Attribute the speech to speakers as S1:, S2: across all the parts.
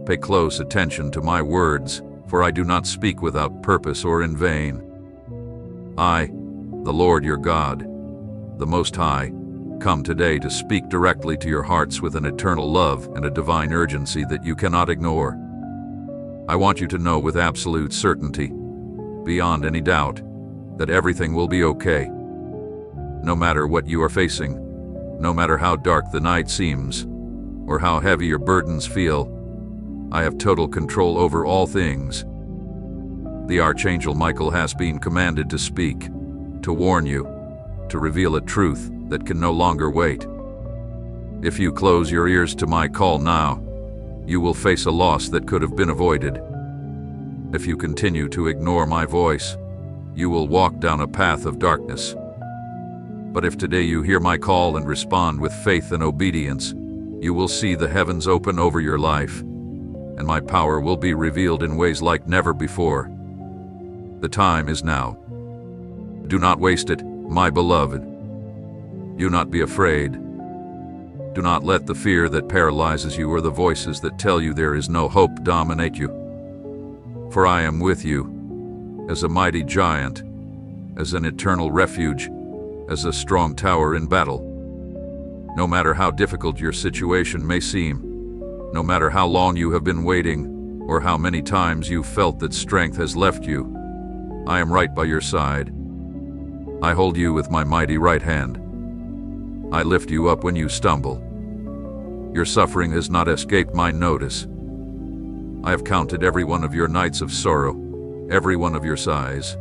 S1: Pay close attention to my words, for I do not speak without purpose or in vain. I, the Lord your God, the Most High, come today to speak directly to your hearts with an eternal love and a divine urgency that you cannot ignore. I want you to know with absolute certainty, beyond any doubt, that everything will be okay. No matter what you are facing, no matter how dark the night seems, or how heavy your burdens feel, I have total control over all things. The Archangel Michael has been commanded to speak, to warn you, to reveal a truth that can no longer wait. If you close your ears to my call now, you will face a loss that could have been avoided. If you continue to ignore my voice, you will walk down a path of darkness. But if today you hear my call and respond with faith and obedience, you will see the heavens open over your life, and my power will be revealed in ways like never before. The time is now. Do not waste it, my beloved. Do not be afraid. Do not let the fear that paralyzes you or the voices that tell you there is no hope dominate you. For I am with you, as a mighty giant, as an eternal refuge, as a strong tower in battle. No matter how difficult your situation may seem, no matter how long you have been waiting, or how many times you felt that strength has left you, I am right by your side. I hold you with my mighty right hand. I lift you up when you stumble. Your suffering has not escaped my notice. I have counted every one of your nights of sorrow, every one of your sighs,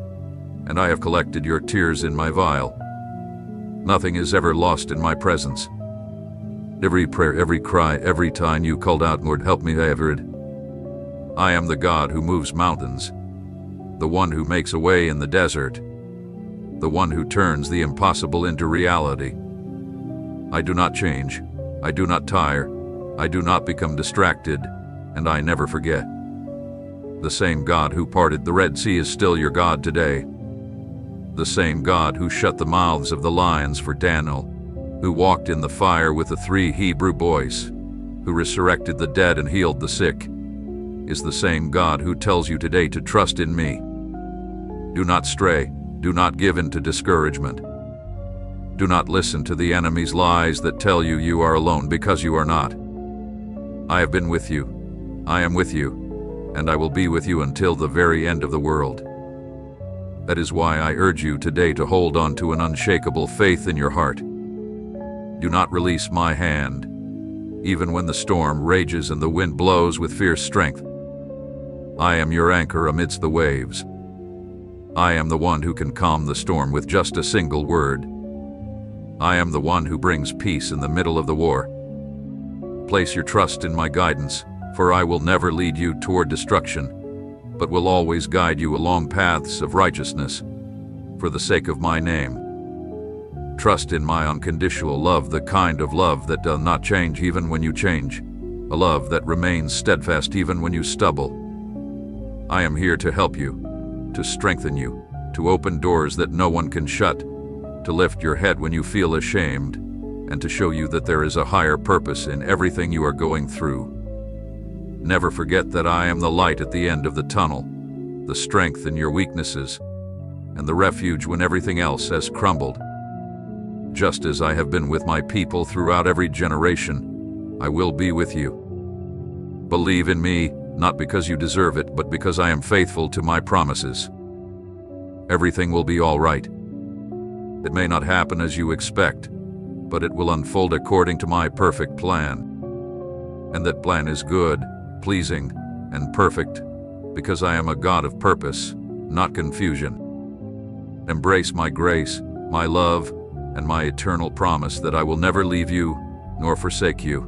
S1: and I have collected your tears in my vial. Nothing is ever lost in my presence. Every prayer, every cry, every time you called out, Lord, help me, I have heard. I am the God who moves mountains, the one who makes a way in the desert, the one who turns the impossible into reality. I do not change, I do not tire, I do not become distracted, and I never forget. The same God who parted the Red Sea is still your God today. The same God who shut the mouths of the lions for Daniel, who walked in the fire with the 3 Hebrew boys, who resurrected the dead and healed the sick, is the same God who tells you today to trust in me. Do not stray, do not give in to discouragement. Do not listen to the enemy's lies that tell you you are alone, because you are not. I have been with you, I am with you, and I will be with you until the very end of the world. That is why I urge you today to hold on to an unshakable faith in your heart. Do not release my hand, even when the storm rages and the wind blows with fierce strength. I am your anchor amidst the waves. I am the one who can calm the storm with just a single word. I am the one who brings peace in the middle of the war. Place your trust in my guidance, for I will never lead you toward destruction, but will always guide you along paths of righteousness, for the sake of my name. Trust in my unconditional love, the kind of love that does not change even when you change, a love that remains steadfast even when you stumble. I am here to help you, to strengthen you, to open doors that no one can shut, to lift your head when you feel ashamed, and to show you that there is a higher purpose in everything you are going through. Never forget that I am the light at the end of the tunnel, the strength in your weaknesses, and the refuge when everything else has crumbled. Just as I have been with my people throughout every generation, I will be with you. Believe in me, not because you deserve it, but because I am faithful to my promises. Everything will be all right. It may not happen as you expect, but it will unfold according to my perfect plan. And that plan is good, pleasing, and perfect, because I am a God of purpose, not confusion. Embrace my grace, my love, and my eternal promise that I will never leave you nor forsake you.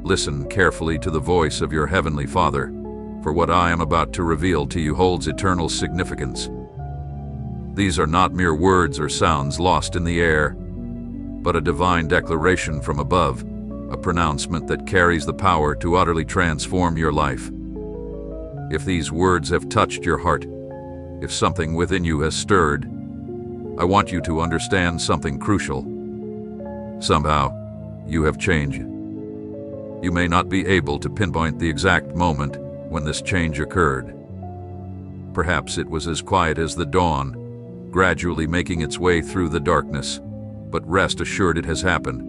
S1: Listen carefully to the voice of your Heavenly Father, for what I am about to reveal to you holds eternal significance. These are not mere words or sounds lost in the air, but a divine declaration from above, a pronouncement that carries the power to utterly transform your life. If these words have touched your heart, if something within you has stirred, I want you to understand something crucial. Somehow, you have changed. You may not be able to pinpoint the exact moment when this change occurred. Perhaps it was as quiet as the dawn, gradually making its way through the darkness, but rest assured it has happened.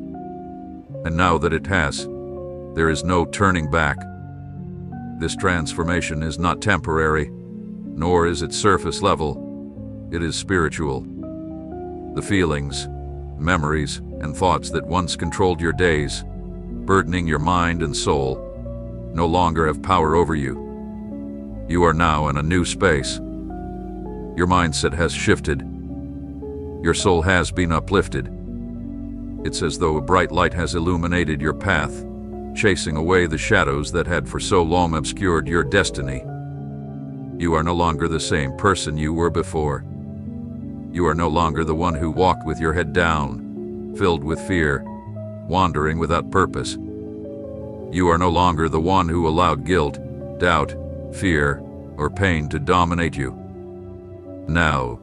S1: And now that it has, there is no turning back. This transformation is not temporary, nor is it surface level. It is spiritual. The feelings, memories, and thoughts that once controlled your days, burdening your mind and soul, no longer have power over you. You are now in a new space. Your mindset has shifted. Your soul has been uplifted. It's as though a bright light has illuminated your path, chasing away the shadows that had for so long obscured your destiny. You are no longer the same person you were before. You are no longer the one who walked with your head down, filled with fear, wandering without purpose. You are no longer the one who allowed guilt, doubt, fear, or pain to dominate you. Now,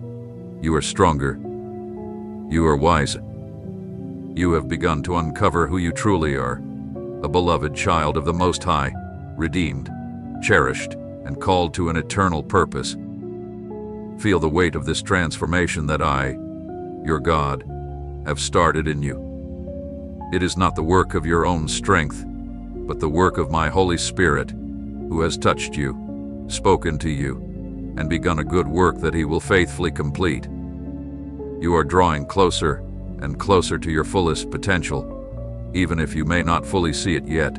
S1: you are stronger. You are wiser. You have begun to uncover who you truly are, a beloved child of the Most High, redeemed, cherished, and called to an eternal purpose. Feel the weight of this transformation that I, your God, have started in you. It is not the work of your own strength, but the work of my Holy Spirit, who has touched you, spoken to you, and begun a good work that He will faithfully complete. You are drawing closer and closer to your fullest potential, even if you may not fully see it yet.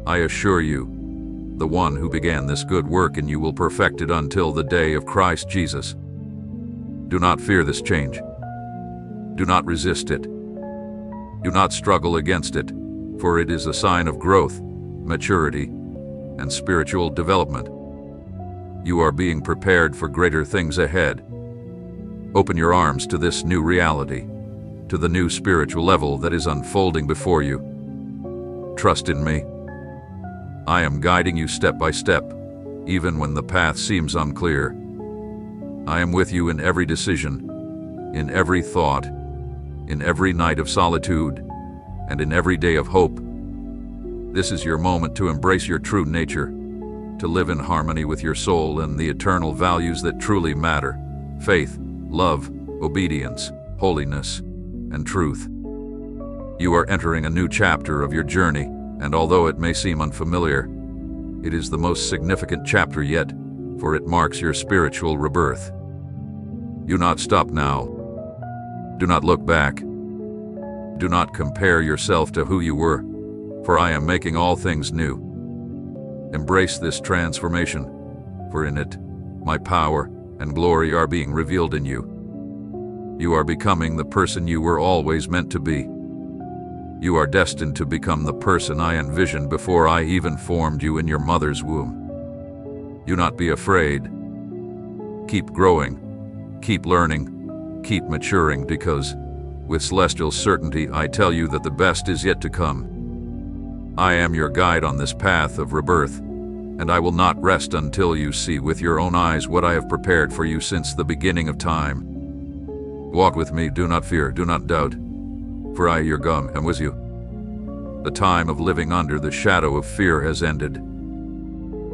S1: I assure you, the one who began this good work in you will perfect it until the day of Christ Jesus. Do not fear this change. Do not resist it. Do not struggle against it, for it is a sign of growth, maturity, and spiritual development. You are being prepared for greater things ahead. Open your arms to this new reality, to the new spiritual level that is unfolding before you. Trust in me. I am guiding you step by step, even when the path seems unclear. I am with you in every decision, in every thought, in every night of solitude, and in every day of hope. This is your moment to embrace your true nature, to live in harmony with your soul and the eternal values that truly matter: faith, love, obedience, holiness, and truth. You are entering a new chapter of your journey, and although it may seem unfamiliar, it is the most significant chapter yet, for it marks your spiritual rebirth. Do not stop now. Do not look back. Do not compare yourself to who you were, for I am making all things new. Embrace this transformation, for in it, my power and glory are being revealed in you. You are becoming the person you were always meant to be. You are destined to become the person I envisioned before I even formed you in your mother's womb. Do not be afraid. Keep growing, keep learning, keep maturing, because, with celestial certainty, I tell you that the best is yet to come. I am your guide on this path of rebirth, and I will not rest until you see with your own eyes what I have prepared for you since the beginning of time. Walk with me, do not fear, do not doubt, for I, your God, am with you. The time of living under the shadow of fear has ended.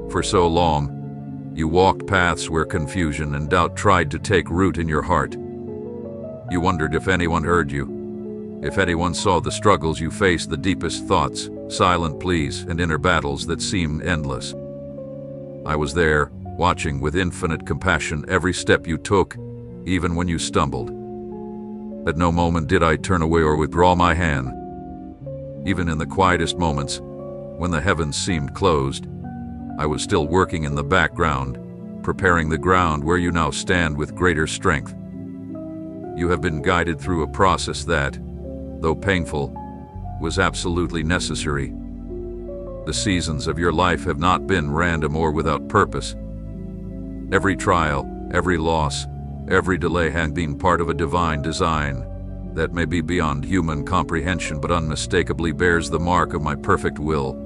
S1: For so long, you walked paths where confusion and doubt tried to take root in your heart. You wondered if anyone heard you, if anyone saw the struggles you faced, the deepest thoughts, silent pleas, and inner battles that seemed endless. I was there, watching with infinite compassion every step you took, even when you stumbled. At no moment did I turn away or withdraw my hand. Even in the quietest moments, when the heavens seemed closed, I was still working in the background, preparing the ground where you now stand with greater strength. You have been guided through a process that, though painful, was absolutely necessary. The seasons of your life have not been random or without purpose. Every trial, every loss, every delay has been part of a divine design that may be beyond human comprehension but unmistakably bears the mark of my perfect will.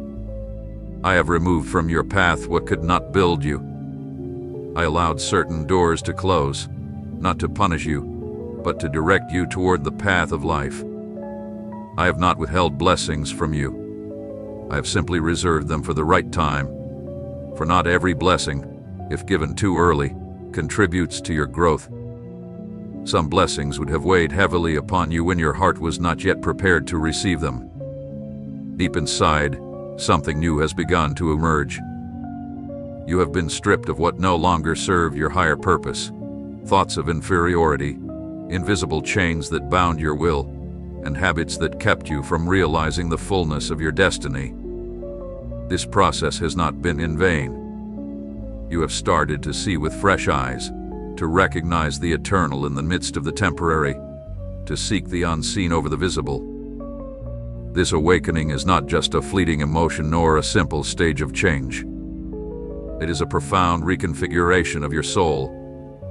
S1: I have removed from your path what could not build you. I allowed certain doors to close, not to punish you, but to direct you toward the path of life. I have not withheld blessings from you. I have simply reserved them for the right time. For not every blessing, if given too early, contributes to your growth. Some blessings would have weighed heavily upon you when your heart was not yet prepared to receive them. Deep inside, something new has begun to emerge. You have been stripped of what no longer served your higher purpose, thoughts of inferiority, invisible chains that bound your will, and habits that kept you from realizing the fullness of your destiny. This process has not been in vain. You have started to see with fresh eyes, to recognize the eternal in the midst of the temporary, to seek the unseen over the visible. This awakening is not just a fleeting emotion nor a simple stage of change. It is a profound reconfiguration of your soul,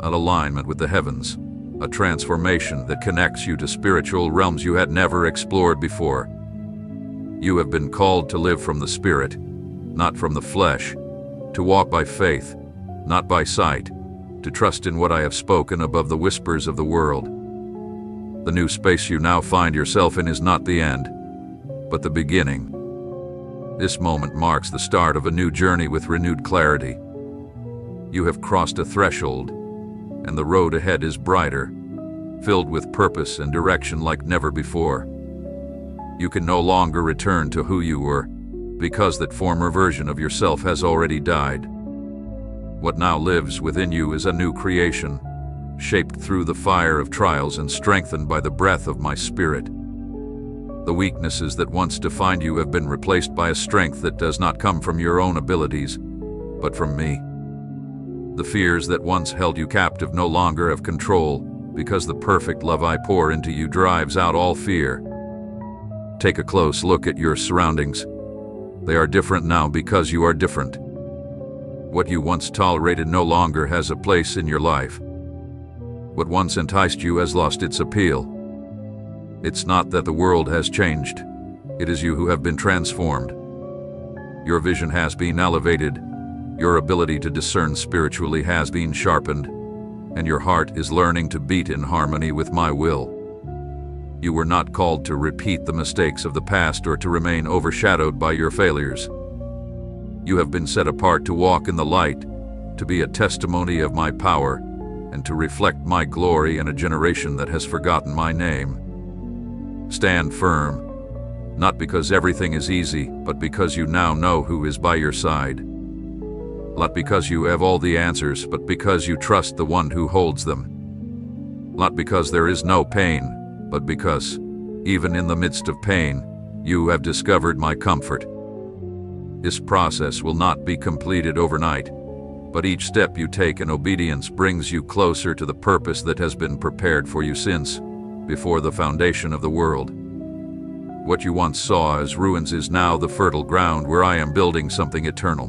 S1: an alignment with the heavens, a transformation that connects you to spiritual realms you had never explored before. You have been called to live from the Spirit, not from the flesh, to walk by faith, not by sight, to trust in what I have spoken above the whispers of the world. The new space you now find yourself in is not the end, but the beginning. This moment marks the start of a new journey with renewed clarity. You have crossed a threshold, and the road ahead is brighter, filled with purpose and direction like never before. You can no longer return to who you were, because that former version of yourself has already died. What now lives within you is a new creation, shaped through the fire of trials and strengthened by the breath of my Spirit. The weaknesses that once defined you have been replaced by a strength that does not come from your own abilities, but from me. The fears that once held you captive no longer have control, because the perfect love I pour into you drives out all fear. Take a close look at your surroundings. They are different now because you are different. What you once tolerated no longer has a place in your life. What once enticed you has lost its appeal. It's not that the world has changed. It is you who have been transformed. Your vision has been elevated. Your ability to discern spiritually has been sharpened, and your heart is learning to beat in harmony with my will. You were not called to repeat the mistakes of the past or to remain overshadowed by your failures. You have been set apart to walk in the light, to be a testimony of my power, and to reflect my glory in a generation that has forgotten my name. Stand firm, not because everything is easy, but because you now know who is by your side. Not because you have all the answers, but because you trust the one who holds them. Not because there is no pain, but because, even in the midst of pain, you have discovered my comfort. This process will not be completed overnight, but each step you take in obedience brings you closer to the purpose that has been prepared for you since before the foundation of the world. What you once saw as ruins is now the fertile ground where I am building something eternal.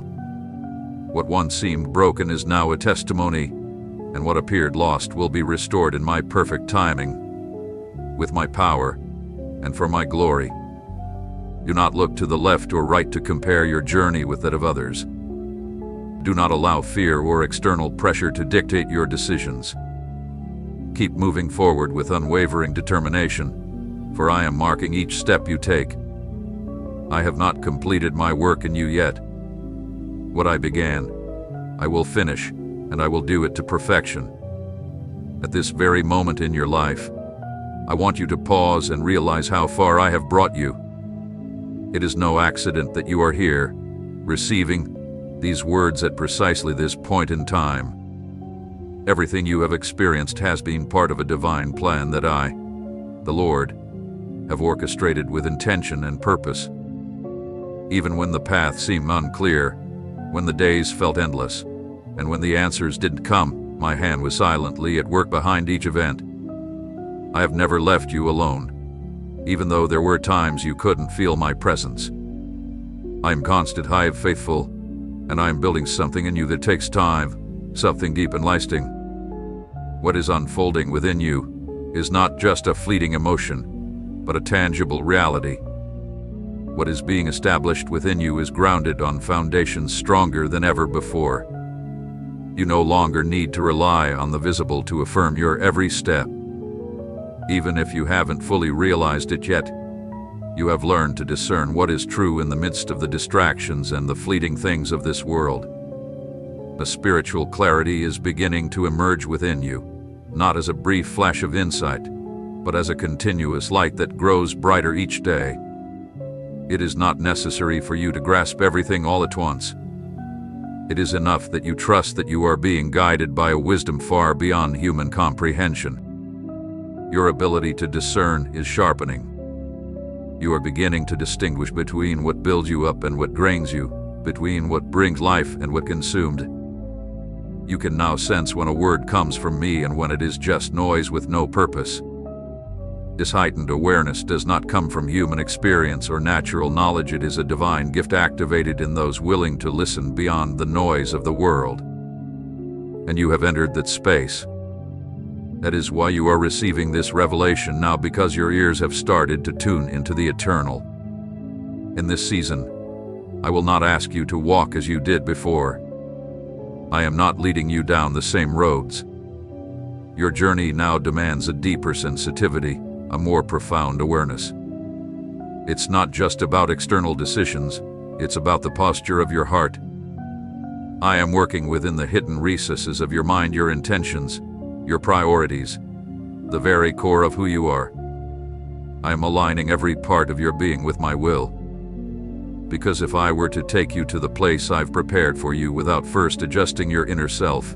S1: What once seemed broken is now a testimony, and what appeared lost will be restored in my perfect timing, with my power, and for my glory. Do not look to the left or right to compare your journey with that of others. Do not allow fear or external pressure to dictate your decisions. Keep moving forward with unwavering determination, for I am marking each step you take. I have not completed my work in you yet. What I began, I will finish, and I will do it to perfection. At this very moment in your life, I want you to pause and realize how far I have brought you. It is no accident that you are here, receiving these words at precisely this point in time. Everything you have experienced has been part of a divine plan that I, the Lord, have orchestrated with intention and purpose. Even when the path seemed unclear, when the days felt endless, and when the answers didn't come, my hand was silently at work behind each event. I have never left you alone, even though there were times you couldn't feel my presence. I am constant, I am faithful, and I am building something in you that takes time, something deep and lasting. What is unfolding within you is not just a fleeting emotion, but a tangible reality. What is being established within you is grounded on foundations stronger than ever before. You no longer need to rely on the visible to affirm your every step. Even if you haven't fully realized it yet, You have learned to discern what is true in the midst of the distractions and the fleeting things of this world. A spiritual clarity is beginning to emerge within you, not as a brief flash of insight, but as a continuous light that grows brighter each day. It is not necessary for you to grasp everything all at once. It is enough that you trust that you are being guided by a wisdom far beyond human comprehension. Your ability to discern is sharpening. You are beginning to distinguish between what builds you up and what drains you, between what brings life and what consumed. You can now sense when a word comes from me and when it is just noise with no purpose. This heightened awareness does not come from human experience or natural knowledge. It is a divine gift activated in those willing to listen beyond the noise of the world. And you have entered that space. That is why you are receiving this revelation now, because your ears have started to tune into the eternal. In this season, I will not ask you to walk as you did before. I am not leading you down the same roads. Your journey now demands a deeper sensitivity, a more profound awareness. It's not just about external decisions, it's about the posture of your heart. I am working within the hidden recesses of your mind, your intentions, your priorities, the very core of who you are. I am aligning every part of your being with my will. Because if I were to take you to the place I've prepared for you without first adjusting your inner self,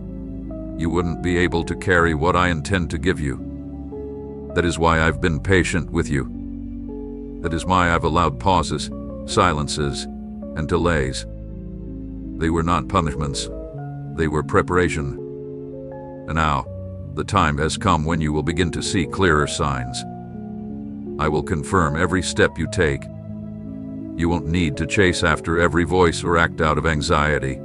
S1: you wouldn't be able to carry what I intend to give you. That is why I've been patient with you. That is why I've allowed pauses, silences, and delays. They were not punishments. They were preparation. And now, the time has come when you will begin to see clearer signs. I will confirm every step you take. You won't need to chase after every voice or act out of anxiety.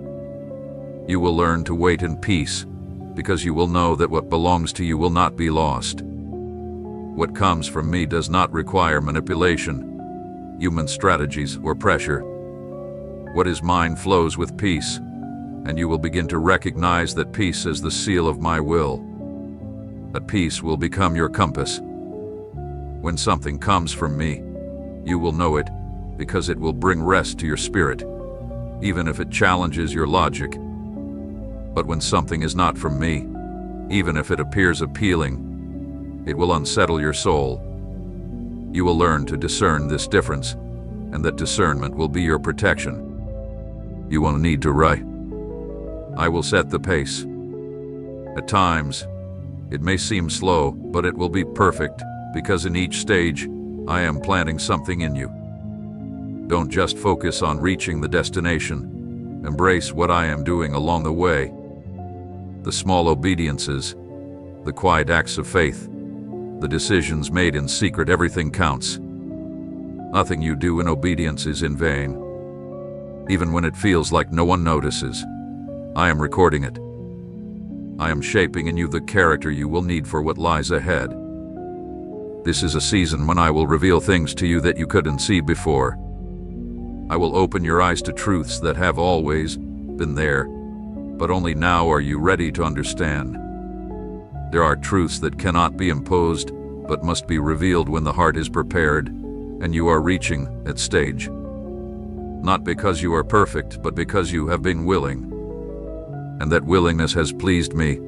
S1: You will learn to wait in peace, because you will know that what belongs to you will not be lost. What comes from me does not require manipulation, human strategies, or pressure. What is mine flows with peace, and you will begin to recognize that peace is the seal of my will. That peace will become your compass. When something comes from me, you will know it, because it will bring rest to your spirit, even if it challenges your logic. But when something is not from me, even if it appears appealing, it will unsettle your soul. You will learn to discern this difference, and that discernment will be your protection. You won't need to rush. I will set the pace. At times, it may seem slow, but it will be perfect, because in each stage, I am planting something in you. Don't just focus on reaching the destination. Embrace what I am doing along the way. The small obediences, the quiet acts of faith, the decisions made in secret, everything counts. Nothing you do in obedience is in vain. Even when it feels like no one notices, I am recording it. I am shaping in you the character you will need for what lies ahead. This is a season when I will reveal things to you that you couldn't see before. I will open your eyes to truths that have always been there, but only now are you ready to understand. There are truths that cannot be imposed, but must be revealed when the heart is prepared, and you are reaching that stage. Not because you are perfect, but because you have been willing. And that willingness has pleased me.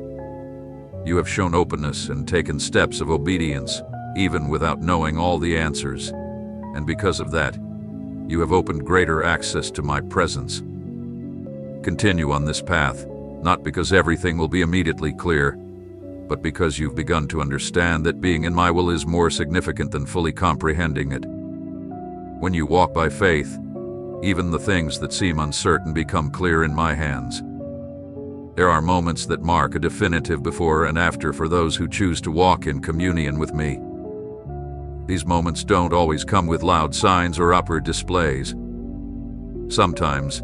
S1: You have shown openness and taken steps of obedience, even without knowing all the answers. And because of that, you have opened greater access to my presence. Continue on this path, not because everything will be immediately clear, but because you've begun to understand that being in my will is more significant than fully comprehending it. When you walk by faith, even the things that seem uncertain become clear in my hands. There are moments that mark a definitive before and after for those who choose to walk in communion with me. These moments don't always come with loud signs or upward displays. Sometimes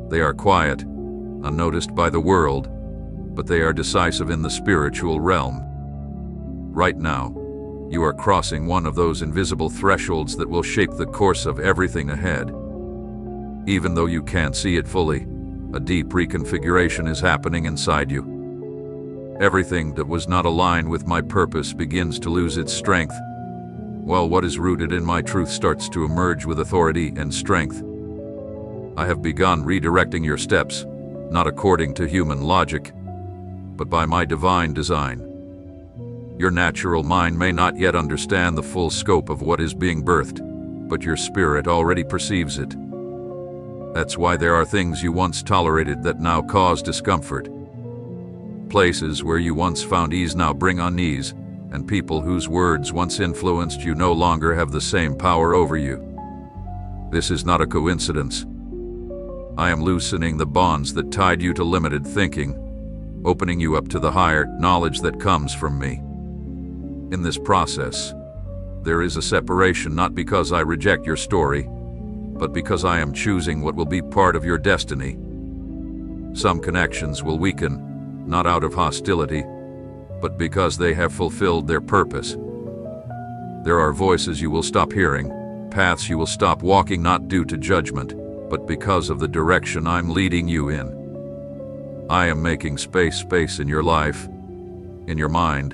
S1: they are quiet, unnoticed by the world, but they are decisive in the spiritual realm. Right now, you are crossing one of those invisible thresholds that will shape the course of everything ahead. Even though you can't see it fully, a deep reconfiguration is happening inside you. Everything that was not aligned with my purpose begins to lose its strength. while what is rooted in my truth starts to emerge with authority and strength. I have begun redirecting your steps, not according to human logic, but by my divine design. Your natural mind may not yet understand the full scope of what is being birthed, but your spirit already perceives it. That's why there are things you once tolerated that now cause discomfort. Places where you once found ease now bring unease, and people whose words once influenced you no longer have the same power over you. This is not a coincidence. I am loosening the bonds that tied you to limited thinking, opening you up to the higher knowledge that comes from me. In this process, there is a separation not because I reject your story, but because I am choosing what will be part of your destiny. Some connections will weaken, not out of hostility, but because they have fulfilled their purpose. There are voices you will stop hearing, paths you will stop walking not due to judgment, but because of the direction I'm leading you in. I am making space in your life, in your mind,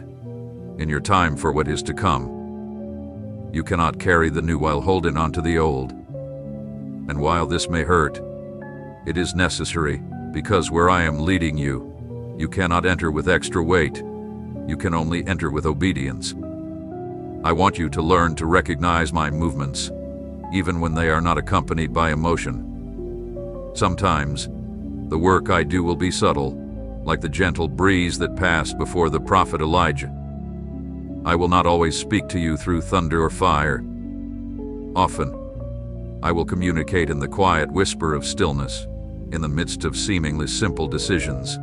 S1: in your time for what is to come. You cannot carry the new while holding on to the old. And while this may hurt, it is necessary, because where I am leading you, you cannot enter with extra weight. You can only enter with obedience. I want you to learn to recognize my movements, even when they are not accompanied by emotion. Sometimes, the work I do will be subtle, like the gentle breeze that passed before the prophet Elijah. I will not always speak to you through thunder or fire. Often, I will communicate in the quiet whisper of stillness, in the midst of seemingly simple decisions,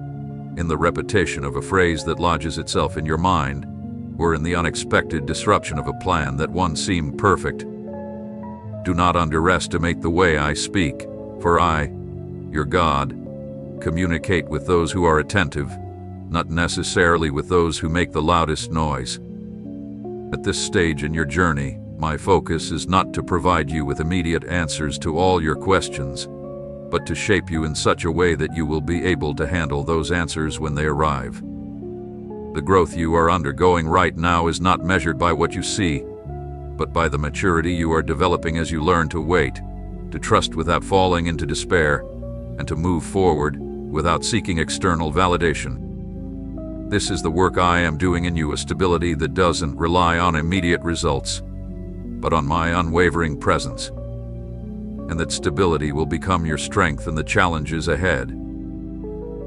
S1: in the repetition of a phrase that lodges itself in your mind, or in the unexpected disruption of a plan that once seemed perfect. Do not underestimate the way I speak, for I, your God, communicate with those who are attentive, not necessarily with those who make the loudest noise. At this stage in your journey, my focus is not to provide you with immediate answers to all your questions, but to shape you in such a way that you will be able to handle those answers when they arrive. The growth you are undergoing right now is not measured by what you see, but by the maturity you are developing as you learn to wait, to trust without falling into despair, and to move forward without seeking external validation. This is the work I am doing in you, a stability that doesn't rely on immediate results, but on my unwavering presence. And that stability will become your strength in the challenges ahead.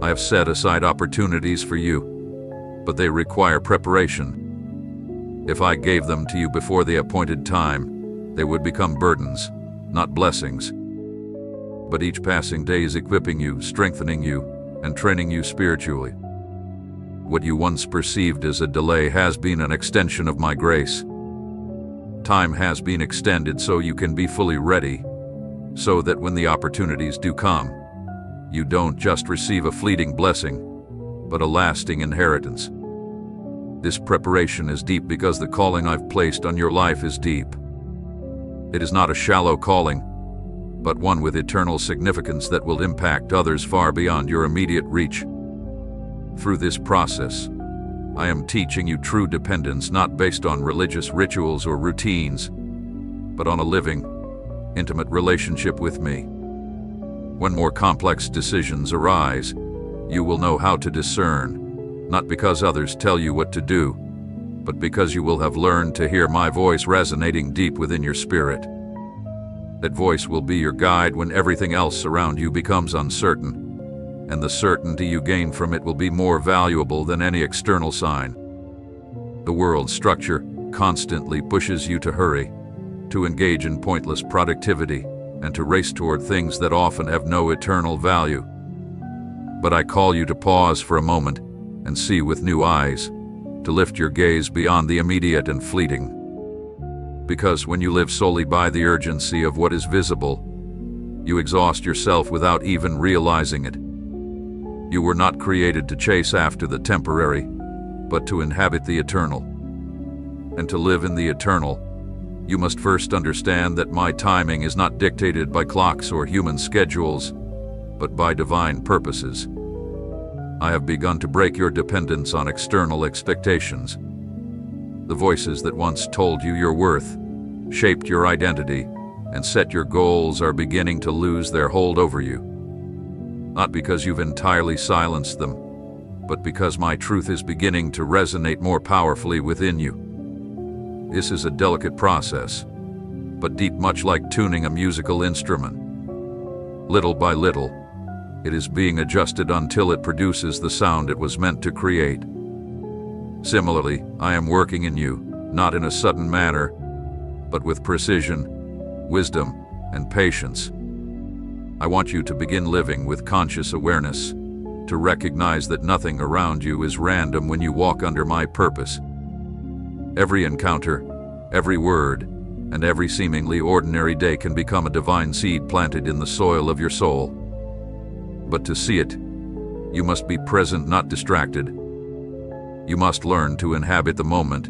S1: I have set aside opportunities for you, but they require preparation. If I gave them to you before the appointed time, they would become burdens, not blessings. But each passing day is equipping you, strengthening you, and training you spiritually. What you once perceived as a delay has been an extension of my grace. Time has been extended so you can be fully ready, so that when the opportunities do come, you don't just receive a fleeting blessing, but a lasting inheritance. This preparation is deep because the calling I've placed on your life is deep. It is not a shallow calling, but one with eternal significance that will impact others far beyond your immediate reach. Through this process, I am teaching you true dependence not based on religious rituals or routines, but on a living, intimate relationship with me. When more complex decisions arise, you will know how to discern, not because others tell you what to do, but because you will have learned to hear my voice resonating deep within your spirit. That voice will be your guide when everything else around you becomes uncertain, and the certainty you gain from it will be more valuable than any external sign. The world's structure constantly pushes you to hurry, to engage in pointless productivity, and to race toward things that often have no eternal value. But I call you to pause for a moment and see with new eyes, to lift your gaze beyond the immediate and fleeting. Because when you live solely by the urgency of what is visible, you exhaust yourself without even realizing it. You were not created to chase after the temporary, but to inhabit the eternal. And to live in the eternal, you must first understand that my timing is not dictated by clocks or human schedules, but by divine purposes. I have begun to break your dependence on external expectations. The voices that once told you your worth, shaped your identity, and set your goals are beginning to lose their hold over you. Not because you've entirely silenced them, but because my truth is beginning to resonate more powerfully within you. This is a delicate process, but deep, much like tuning a musical instrument. Little by little, it is being adjusted until it produces the sound it was meant to create. Similarly, I am working in you, not in a sudden manner, but with precision, wisdom, and patience. I want you to begin living with conscious awareness, to recognize that nothing around you is random when you walk under my purpose. Every encounter, every word, and every seemingly ordinary day can become a divine seed planted in the soil of your soul. But to see it, you must be present, not distracted. You must learn to inhabit the moment,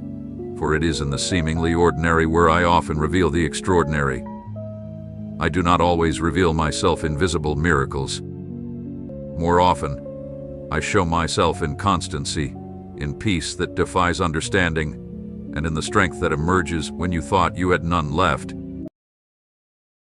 S1: for it is in the seemingly ordinary where I often reveal the extraordinary. I do not always reveal myself in visible miracles. More often, I show myself in constancy, in peace that defies understanding, and in the strength that emerges when you thought you had none left.